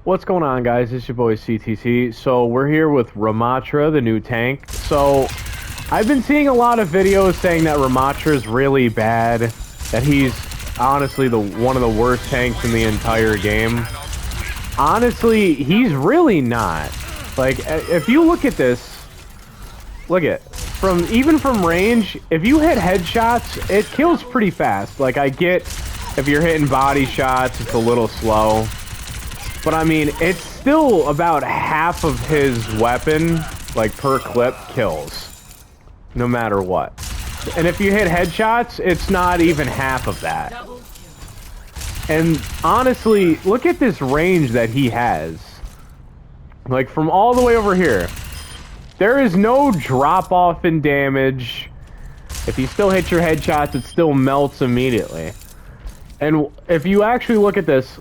What's going on, guys? It's your boy CTC. So we're here with Rammatra, the new tank. So I've been seeing a lot of videos saying that Rammatra is really bad, that he's honestly one of the worst tanks in the entire game. Honestly, he's really not. Like, if you look at this, look at even from range, if you hit headshots, it kills pretty fast. Like, I get if you're hitting body shots, it's a little slow. But I mean, it's still about half of his weapon, like per clip, kills. No matter what. And if you hit headshots, it's not even half of that. And honestly, look at this range that he has. Like from all the way over here. There is no drop off in damage. If you still hit your headshots, it still melts immediately. And if you actually look at this,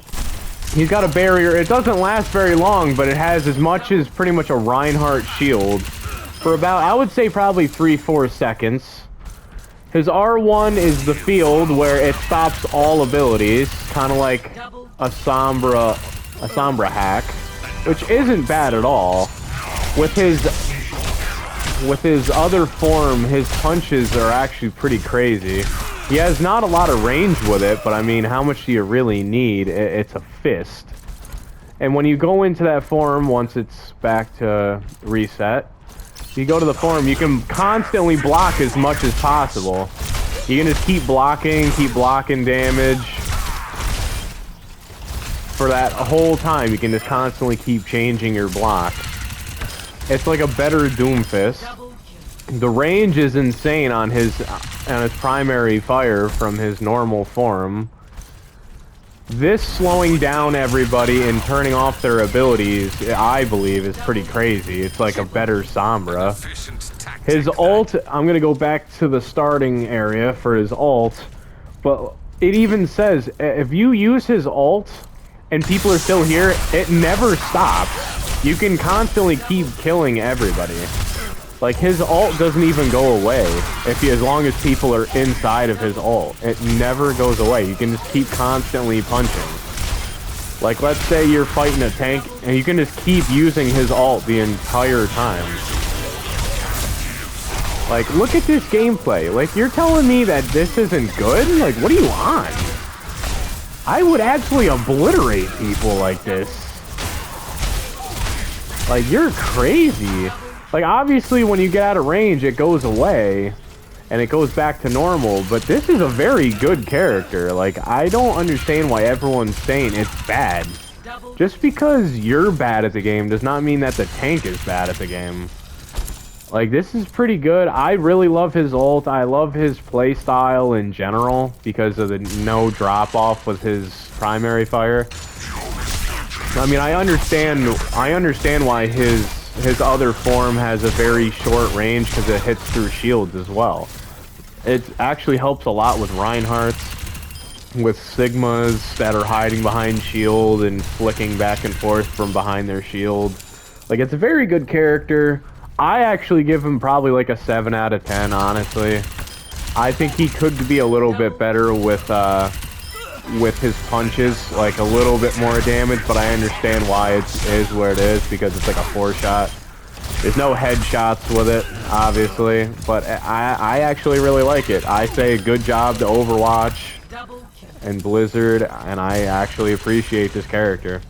he's got a barrier. It doesn't last very long, but it has as much as pretty much a Reinhardt shield for about, I would say, probably 3-4 seconds. His R1 is the field where it stops all abilities, kind of like a Sombra hack, which isn't bad at all. With his other form, his punches are actually pretty crazy. He has not a lot of range with it, but I mean, how much do you really need? It's a fist. And when you go into that form, once it's back to reset, you go to the form, you can constantly block as much as possible. You can just keep blocking damage. For that whole time, you can just constantly keep changing your block. It's like a better Doomfist. The range is insane on his primary fire from his normal form. This slowing down everybody and turning off their abilities, I believe, is pretty crazy. It's like a better Sombra. His ult, I'm gonna go back to the starting area for his ult, but it even says if you use his ult and people are still here, it never stops. You can constantly keep killing everybody. Like, his ult doesn't even go away as long as people are inside of his ult. It never goes away. You can just keep constantly punching. Like, let's say you're fighting a tank, and you can just keep using his ult the entire time. Like, look at this gameplay. Like, you're telling me that this isn't good? Like, what are you on? I would actually obliterate people like this. Like, you're crazy. Like, obviously, when you get out of range, it goes away, and it goes back to normal, but this is a very good character. Like, I don't understand why everyone's saying it's bad. Just because you're bad at the game does not mean that the tank is bad at the game. Like, this is pretty good. I really love his ult. I love his playstyle in general, because of the no drop-off with his primary fire. I mean, I understand why his other form has a very short range because it hits through shields as well. It actually helps a lot with Reinhardts, with Sigmas that are hiding behind shield and flicking back and forth from behind their shield. Like, it's a very good character. I actually give him probably like a 7 out of 10, honestly. I think he could be a little bit better with his punches, like a little bit more damage, but I understand why it is where it is, because it's like a 4-shot. There's no headshots with it, obviously, but I actually really like it. I say good job to Overwatch and Blizzard, and I actually appreciate this character.